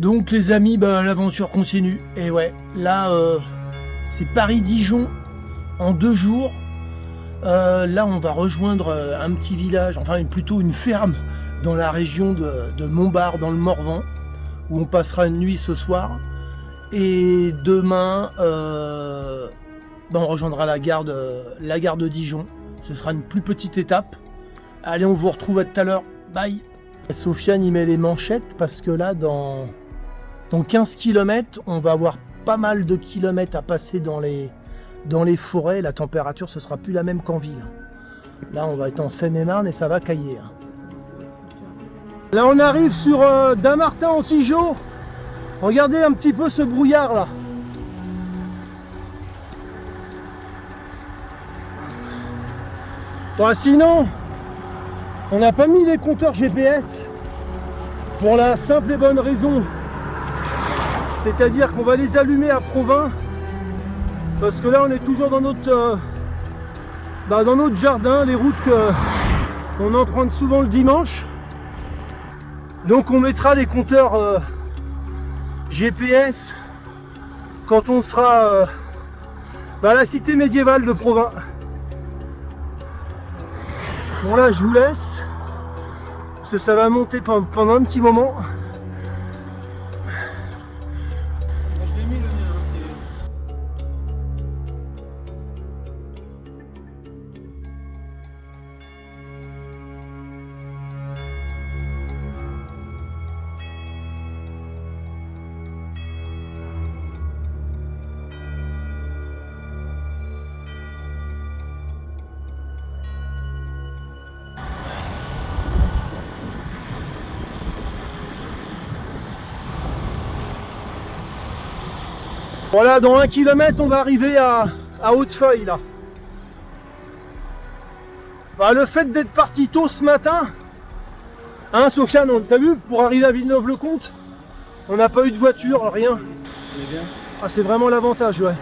Donc les amis, l'aventure continue. Et ouais, là c'est Paris-Dijon en 2 jours. Là on va rejoindre un petit village, enfin plutôt une ferme dans la région de Montbard, dans le Morvan, où on passera une nuit ce soir. Et demain, on rejoindra la gare de Dijon. Ce sera une plus petite étape. Allez, on vous retrouve à tout à l'heure. Bye. Sofiane, il met les manchettes parce que là, dans 15 km, on va avoir pas mal de kilomètres à passer dans les forêts. La température, ce sera plus la même qu'en ville. Là, on va être en Seine-et-Marne et ça va cailler. Là, on arrive sur Dammartin-en-Tigeot. Regardez un petit peu ce brouillard là. Sinon, on n'a pas mis les compteurs GPS pour la simple et bonne raison. C'est-à-dire qu'on va les allumer à Provins. Parce que là, on est toujours dans notre jardin, les routes qu'on emprunte souvent le dimanche. Donc on mettra les compteurs GPS quand on sera à la cité médiévale de Provins. Bon là je vous laisse parce que ça va monter pendant un petit moment. Voilà, dans 1 km, on va arriver à Hautefeuille là. Le fait d'être parti tôt ce matin, hein Sofiane, t'as vu, pour arriver à Villeneuve-le-Comte, on n'a pas eu de voiture, rien. C'est vraiment l'avantage, ouais.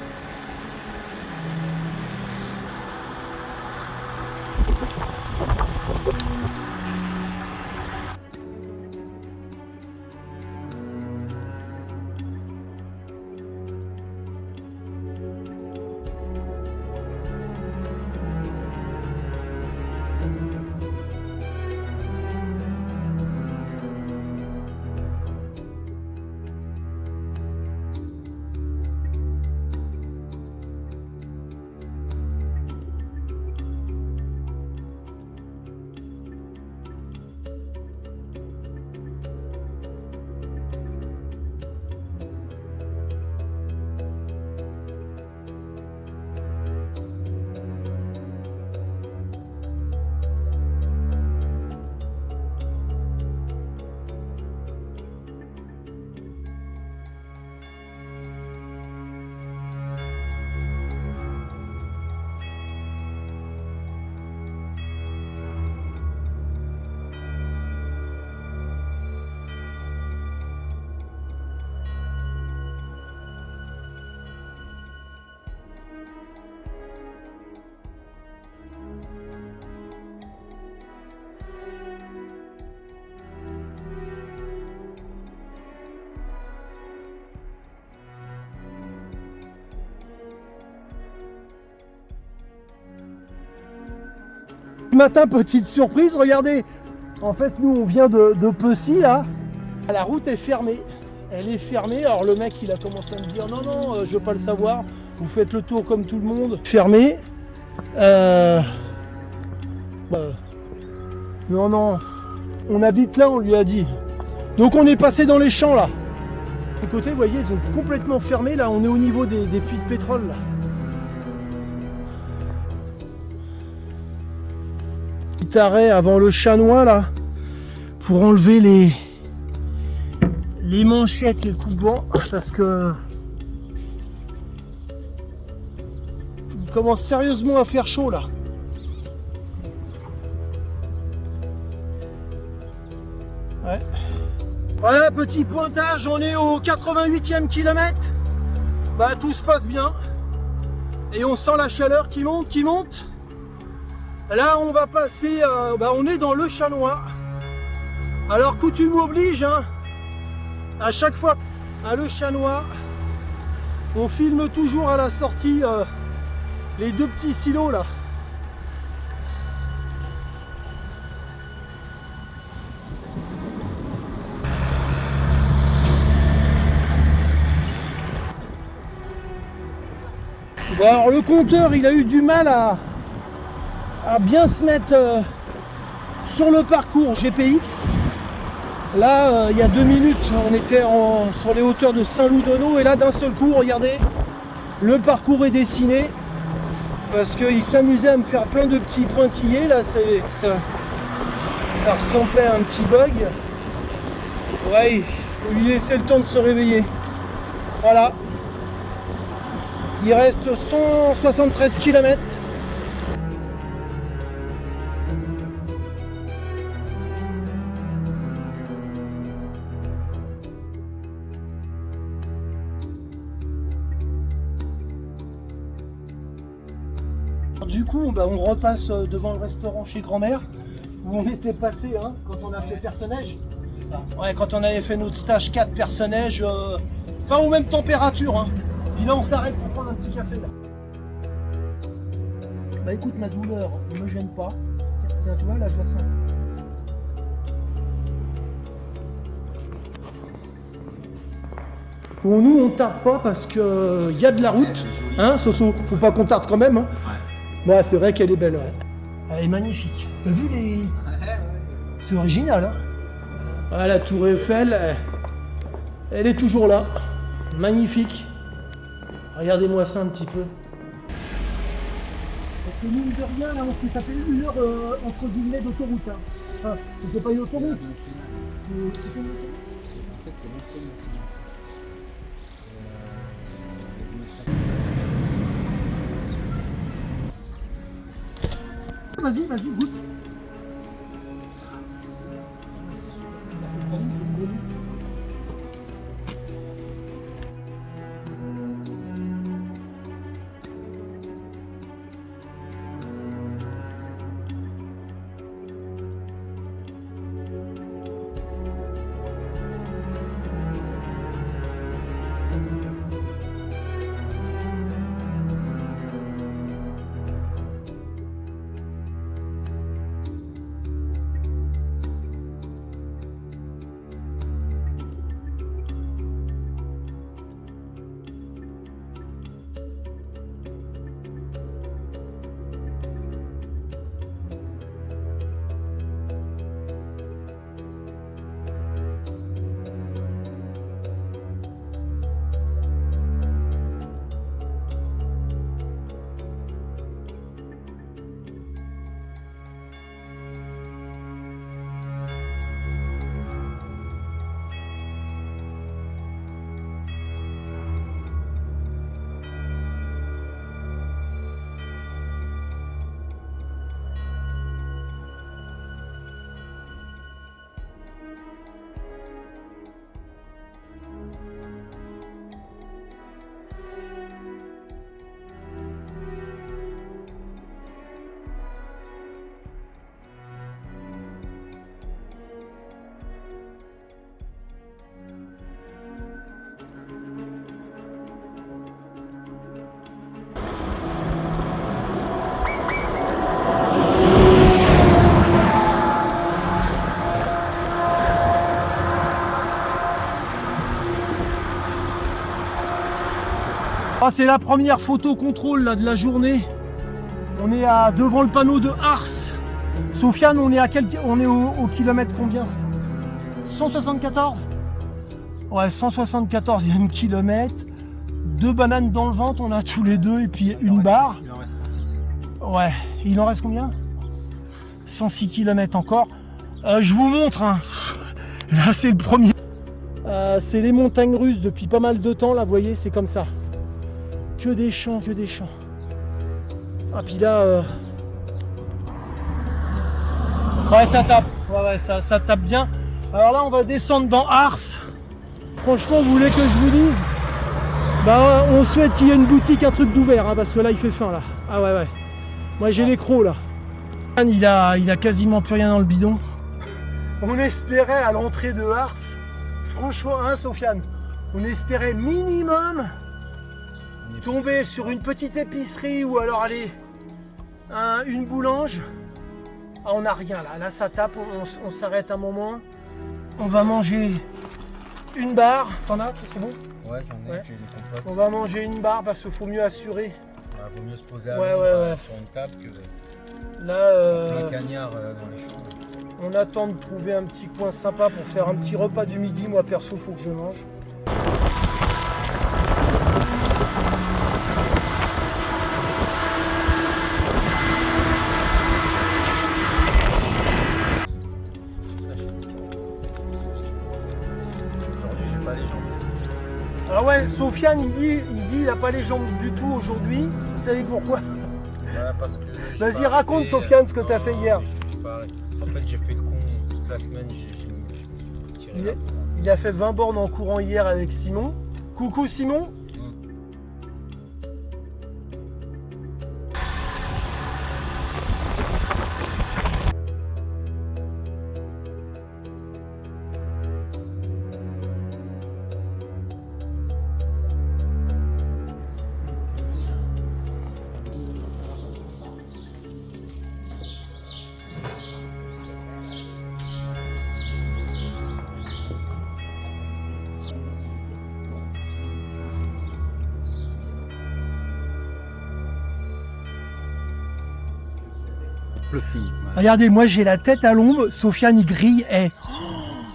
Ce matin, petite surprise, regardez, en fait nous on vient de Pessy là, la route est fermée, elle est fermée, alors le mec il a commencé à me dire non, je veux pas le savoir, vous faites le tour comme tout le monde, fermé, non, on habite là, on lui a dit, donc on est passé dans les champs là, de côté vous voyez ils ont complètement fermé, là on est au niveau des puits de pétrole là. Arrêt avant le chanois là pour enlever les manchettes et le coupe-vent parce que il commence sérieusement à faire chaud là. Ouais. Voilà, petit pointage, on est au 88e kilomètre. Tout se passe bien et on sent la chaleur qui monte. Là on va passer, on est dans le Chanois. Alors coutume oblige, hein, À chaque fois à Le Chanois, on filme toujours à la sortie les deux petits silos là. Bon, alors le compteur il a eu du mal à bien se mettre sur le parcours GPX. Là il y a 2 minutes on était sur les hauteurs de Saint-Loup-d'Onneau et là d'un seul coup regardez le parcours est dessiné parce qu'il s'amusait à me faire plein de petits pointillés là, ça ressemblait à un petit bug. Ouais, il faut lui laisser le temps de se réveiller. Voilà. Il reste 173 km. Du coup, on repasse devant le restaurant chez grand-mère où on était passé quand on a fait Perce-Neige. C'est ça. Ouais, quand on avait fait notre stage 4 Perce-Neige, enfin aux mêmes températures. Puis là, on s'arrête pour prendre un petit café là. Bah écoute, ma douleur ne me gêne pas. Tiens, tu vois, là, je la sens. Bon, nous, on tarde pas parce qu'il y a de la route. Hein, Soso? Faut pas qu'on tarde quand même. Hein. Ouais. Ouais, c'est vrai qu'elle est belle. Ouais. Elle est magnifique. T'as vu les... C'est original. Hein. Ouais, la tour Eiffel, elle est toujours là. Magnifique. Regardez-moi ça un petit peu. Parce que mine de rien, là, on s'est tapé 1 heure entre guillemets d'autoroute. Hein. Enfin, c'était pas une autoroute. C'était une nationale. En fait, c'est l'ancienne nationale. Vas-y, goûte. Ah, c'est la première photo contrôle là, de la journée. On est devant le panneau de Ars. Sofiane, on est au kilomètre combien? 174? Ouais, 174e kilomètre. 2 bananes dans le ventre, on a tous les deux, et puis une barre. Il en reste 106. Ouais, il en reste combien? 106 km encore. Je vous montre. Là, c'est le premier. C'est les montagnes russes depuis pas mal de temps. Là, vous voyez, c'est comme ça. Que des champs, que des champs. Ah, puis là... Ouais, ça tape. Ouais, ça tape bien. Alors là, on va descendre dans Ars. Franchement, vous voulez que je vous dise? Bah, on souhaite qu'il y ait une boutique, un truc d'ouvert, parce que là, il fait faim, là. Ah ouais. Moi, j'ai les crocs, là. Il a quasiment plus rien dans le bidon. On espérait à l'entrée de Ars franchement, hein, Sofiane, on espérait minimum tomber sur une petite épicerie ou alors aller une boulange. Ah, on n'a rien là. Là, ça tape. On s'arrête un moment. On va manger une barre. T'en as? C'est bon? Ouais, j'en ai. Ouais. J'ai des compotes. On va manger une barre parce qu'il faut mieux assurer. Vaut mieux se poser à sur une table que Là, plein cagnard dans les champs. on attend de trouver un petit coin sympa pour faire un petit repas du midi. Moi, perso, faut que je mange. Aujourd'hui, j'ai pas les jambes. Ah ouais, Sofiane, il dit il a pas les jambes du tout aujourd'hui. Vous savez pourquoi? Voilà, parce que Vas-y, raconte, Sofiane, ce que tu as fait hier. En fait, j'ai fait le con toute la semaine. J'ai tiré la bourre. Il a fait 20 bornes en courant hier avec Simon. Coucou Simon. Regardez, moi j'ai la tête à l'ombre, Sofiane il grille.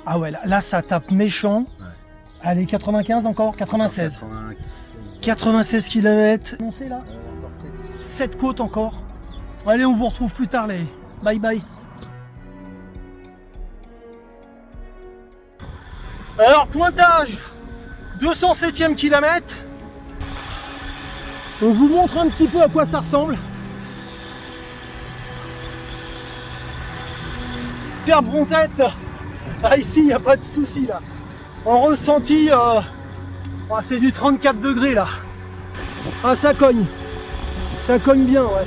Ah ouais, là ça tape méchant. Ouais. Allez, 95 encore, 96. 96 km. Annoncé là Encore 7. 7 côtes encore. Allez, on vous retrouve plus tard les. Bye bye. Alors, pointage 207e kilomètre. On vous montre un petit peu à quoi ça ressemble. Terre bronzette. Ah, ici, il n'y a pas de souci là. En ressenti, c'est du 34 degrés là. Ah, ça cogne. Ça cogne bien, ouais.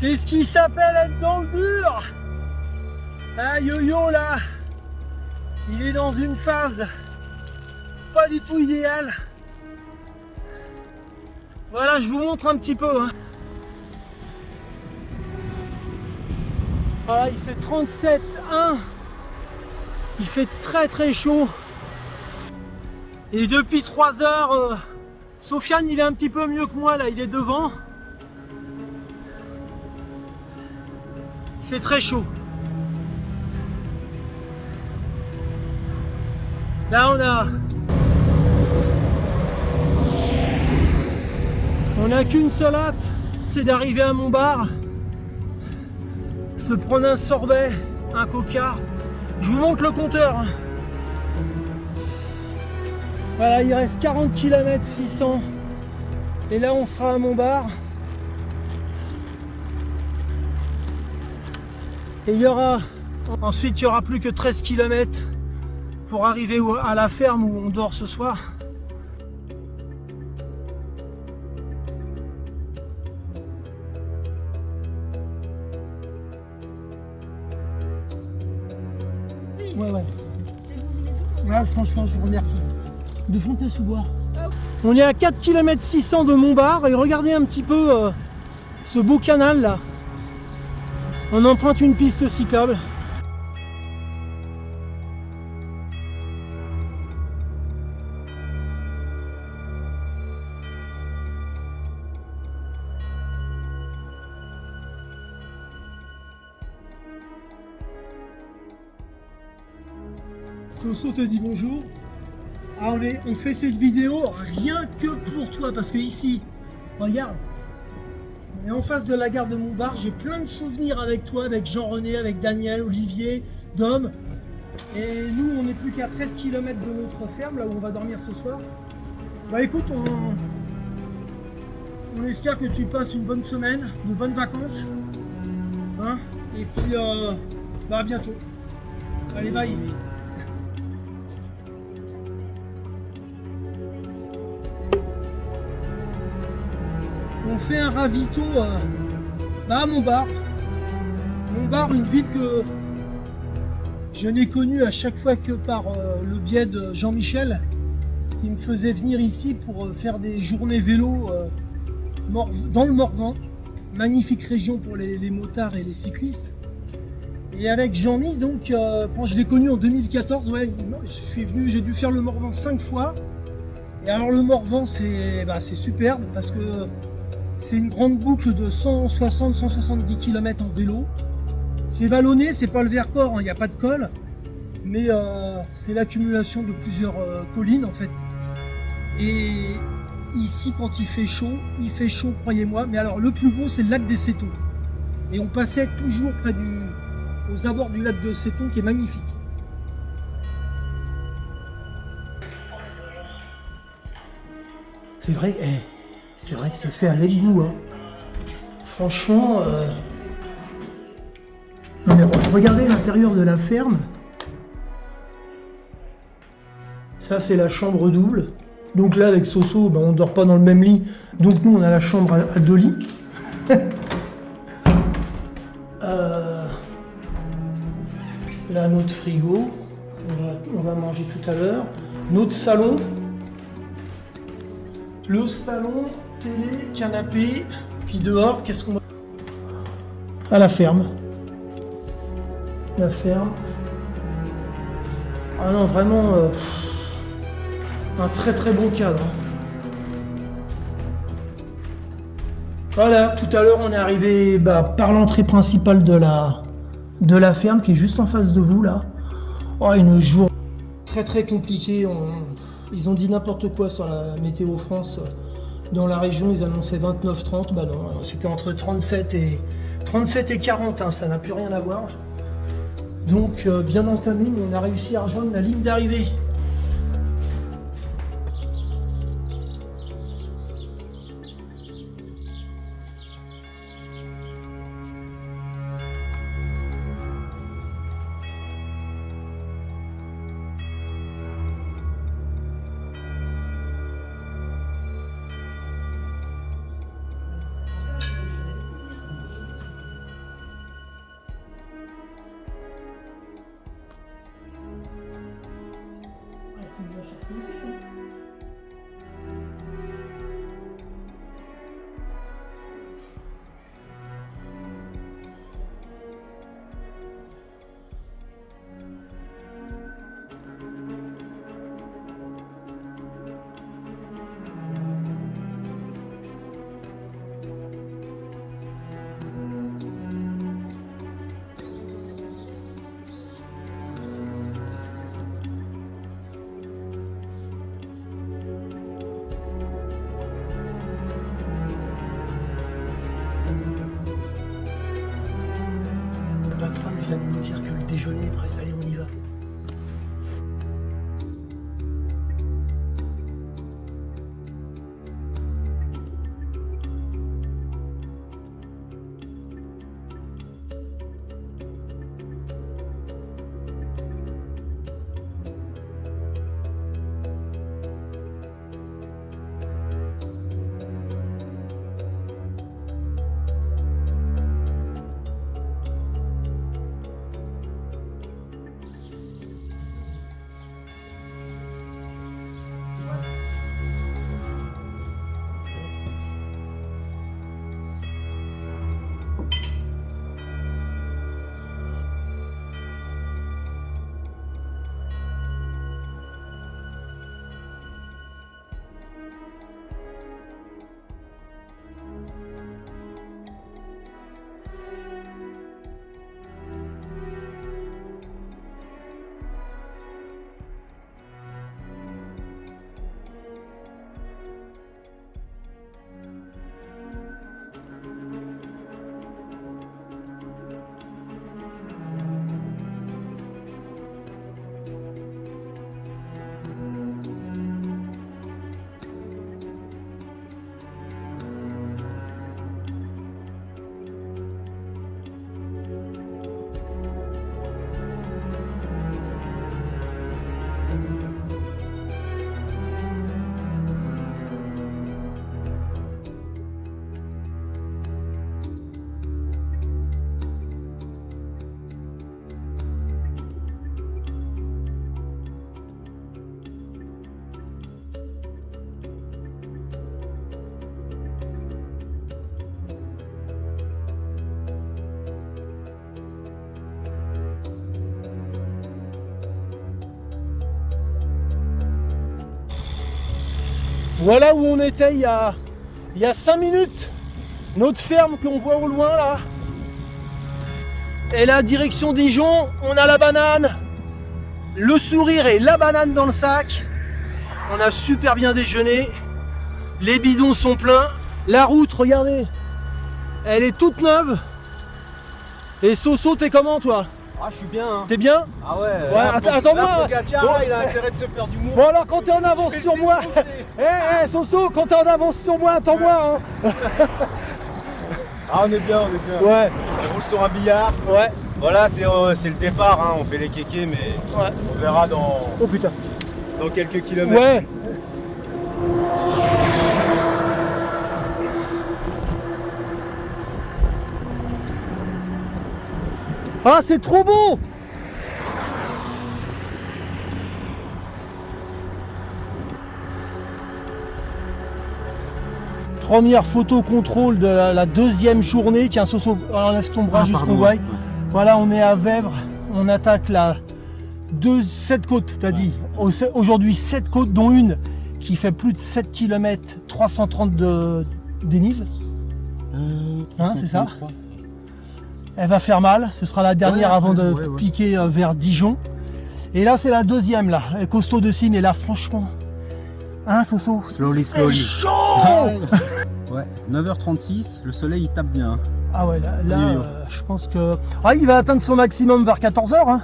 C'est ce qui s'appelle être dans le dur. Ah, Yo-Yo là, il est dans une phase pas du tout idéale. Voilà, je vous montre un petit peu. Hein. Voilà, il fait 37,1. Il fait très très chaud. Et depuis 3 heures, Sofiane il est un petit peu mieux que moi là, il est devant. Il fait très chaud. Là on a qu'une seule hâte, c'est d'arriver à Montbard, se prendre un sorbet, un coca. Je vous montre le compteur. Voilà, il reste 40 km 600. Et là on sera à Montbard. Et ensuite il n'y aura plus que 13 km pour arriver à la ferme où on dort ce soir. Ouais. Ouais, franchement, je vous remercie. De Fontaine-sous-Bois. On est à 4 km 600 de Montbard et regardez un petit peu ce beau canal là. On emprunte une piste cyclable. Soso te dit bonjour. Ah, on fait cette vidéo rien que pour toi parce que ici, regarde, on est en face de la gare de Montbard. J'ai plein de souvenirs avec toi, avec Jean-René, avec Daniel, Olivier, Dom. Et nous, on n'est plus qu'à 13 km de notre ferme, là où on va dormir ce soir. Bah écoute, on espère que tu passes une bonne semaine, de bonnes vacances. Hein, et puis, à bientôt. Allez, bye. On fait un ravito à Montbard. Montbard, une ville que je n'ai connue à chaque fois que par le biais de Jean-Michel, qui me faisait venir ici pour faire des journées vélo dans le Morvan. Magnifique région pour les motards et les cyclistes. Et avec Jean-Mi, donc, quand je l'ai connu en 2014, ouais, je suis venu, j'ai dû faire le Morvan 5 fois. Et alors le Morvan, c'est superbe parce que c'est une grande boucle de 160-170 km en vélo. C'est vallonné, c'est pas le Vercors, il n'y a pas de col, mais c'est l'accumulation de plusieurs collines en fait. Et ici, quand il fait chaud, croyez-moi. Mais alors le plus beau, c'est le lac des Cétons. Et on passait toujours aux abords du lac de Cétons, qui est magnifique. C'est vrai, c'est vrai que c'est fait avec goût. Hein. Franchement, non, mais regardez l'intérieur de la ferme. Ça, c'est la chambre double. Donc là, avec Soso, on ne dort pas dans le même lit. Donc nous, on a la chambre à 2 lits. Là, notre frigo. On va manger tout à l'heure. Notre salon. Le salon, télé, canapé. Puis dehors, qu'est-ce qu'on va... À la ferme. La ferme. Ah non, vraiment... un très très bon cadre. Voilà, tout à l'heure on est arrivé par l'entrée principale de la ferme qui est juste en face de vous là. Oh, une journée très très compliquée. Ils ont dit n'importe quoi sur la météo France. Dans la région ils annonçaient 29-30. Bah non, c'était entre 37 et 40, hein, ça n'a plus rien à voir. Donc bien entamé, mais on a réussi à rejoindre la ligne d'arrivée. Voilà où on était il y a 5 minutes. Notre ferme qu'on voit au loin là. Et la direction Dijon, on a la banane, le sourire et la banane dans le sac. On a super bien déjeuné. Les bidons sont pleins. La route, regardez, elle est toute neuve. Et Soso, t'es comment toi? Ah, je suis bien. Hein. T'es bien? Ah ouais. Attends-moi. Pogacar, il a intérêt de se faire du monde. Bon alors quand t'es en avance sur moi, Soso, quand t'es en avance sur moi, attends-moi. Hein. Ah, on est bien. Ouais. On roule sur un billard. Ouais. Voilà, c'est le départ. Hein. On fait les kékés, mais Ouais. on verra dans Oh putain. quelques kilomètres. Ouais. Ah, c'est trop beau! Première photo contrôle de la deuxième journée. Tiens, Soso, enlève ton bras juste qu'on voie. Voilà, on est à Vèvres. On attaque la 7 côtes, t'as dit. Aujourd'hui, 7 côtes, dont une qui fait plus de 7 km, 330 de dénive. Hein, c'est ça? Elle va faire mal, ce sera la dernière avant de piquer vers Dijon. Et là, c'est la deuxième, là. Elle est costaud de cime, et là, franchement. Hein, Soso? Slowly. C'est chaud! Ouais, 9h36, le soleil il tape bien. Ah ouais, là je pense que... Ah, il va atteindre son maximum vers 14h. Hein.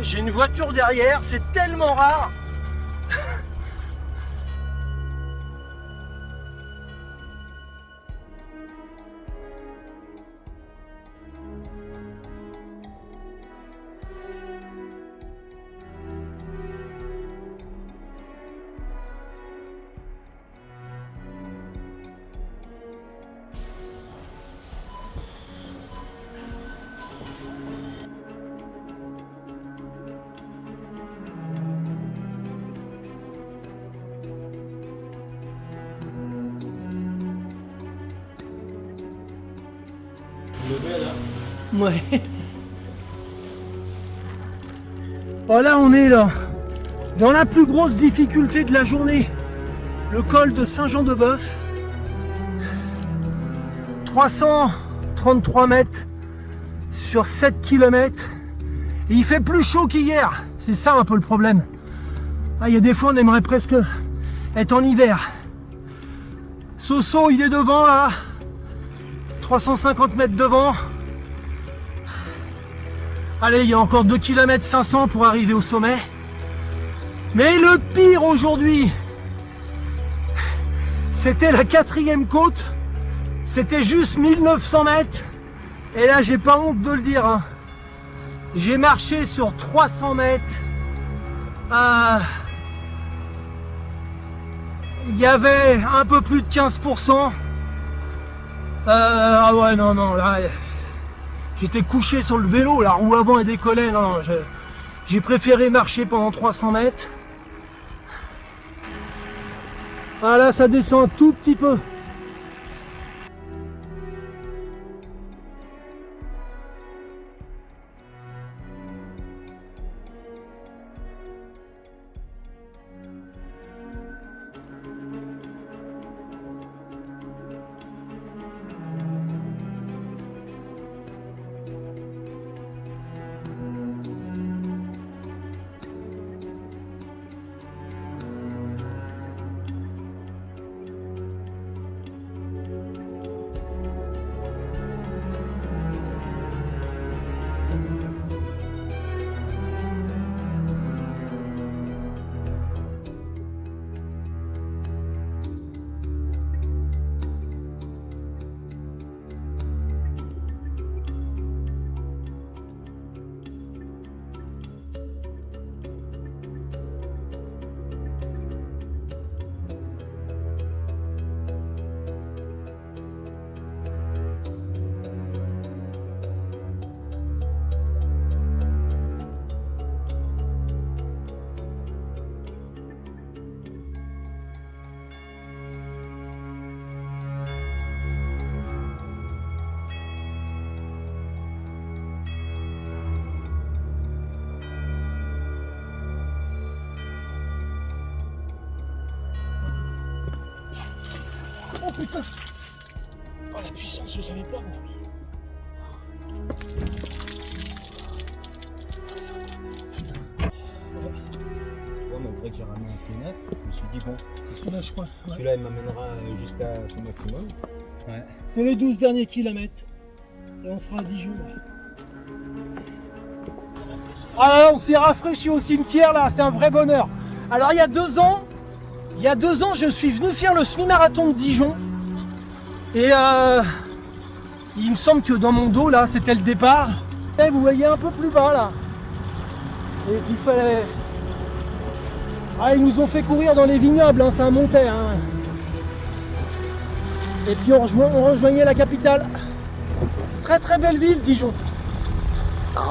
J'ai une voiture derrière, c'est tellement rare. Ouais. Voilà, on est là, dans la plus grosse difficulté de la journée, le col de Saint-Jean-de-Boeuf. 333 mètres sur 7 km. Et il fait plus chaud qu'hier. C'est ça un peu le problème. Ah, il y a des fois, on aimerait presque être en hiver. Soso, il est devant là. 350 mètres devant. Allez, il y a encore 2 km 500 pour arriver au sommet. Mais le pire aujourd'hui, c'était la 4e côte. C'était juste 1900 mètres. Et là, j'ai pas honte de le dire. Hein. J'ai marché sur 300 mètres. Il y avait un peu plus de 15%. Ah ouais, non, là... J'étais couché sur le vélo, la roue avant elle décollait. Non, j'ai préféré marcher pendant 300 mètres. Ah là, ça descend un tout petit peu. putain. Oh la puissance, je savais pas. Ouais, malgré que j'ai ramené un P9, je me suis dit bon, c'est sûr. Là, je crois. Ouais. Celui-là il m'amènera jusqu'à son maximum. Ouais. C'est les 12 derniers kilomètres. Et on sera à Dijon. Ah là, on s'est rafraîchi au cimetière là, c'est un vrai bonheur. Alors il y a 2 ans, je suis venu faire le semi-marathon de Dijon. Et il me semble que dans mon dos là, c'était le départ. Et vous voyez un peu plus bas là. Et puis il fallait. Ah, ils nous ont fait courir dans les vignobles, hein, ça montait. Hein. Et puis on rejoignait la capitale. Très très belle ville, Dijon. Oh.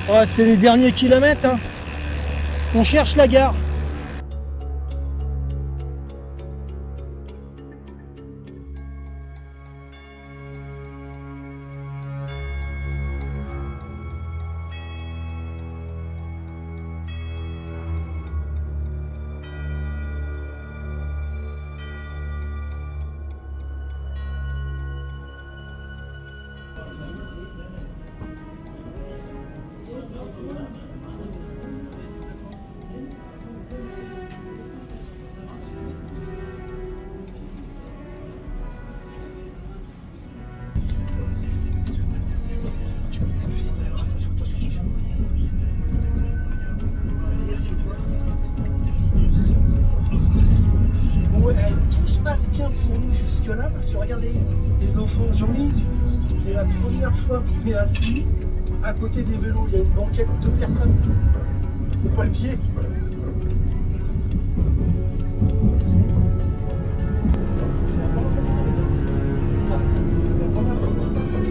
Ouais, c'est les derniers kilomètres. Hein. On cherche la gare. Tout se passe bien pour nous jusque-là, parce que regardez, les enfants, Jean-Mi, c'est la première fois qu'on est assis à côté des vélos. Il y a une banquette, 2 personnes. C'est pas le pied.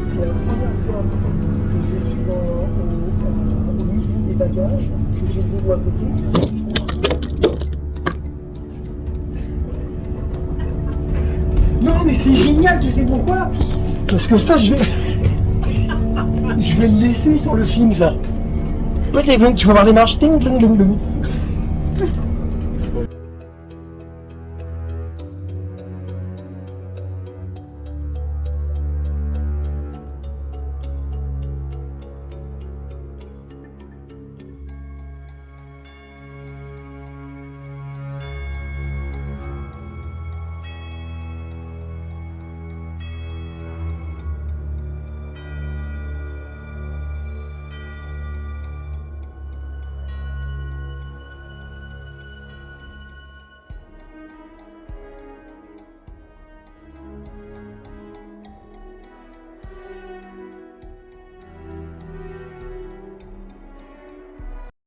C'est la première fois que je suis au niveau des bagages, que j'ai le vélo à côté. Non mais c'est génial, tu sais pourquoi? Parce que ça je vais le laisser sur le film ça. Tu vas voir les marches, ding, ding, ding, ding.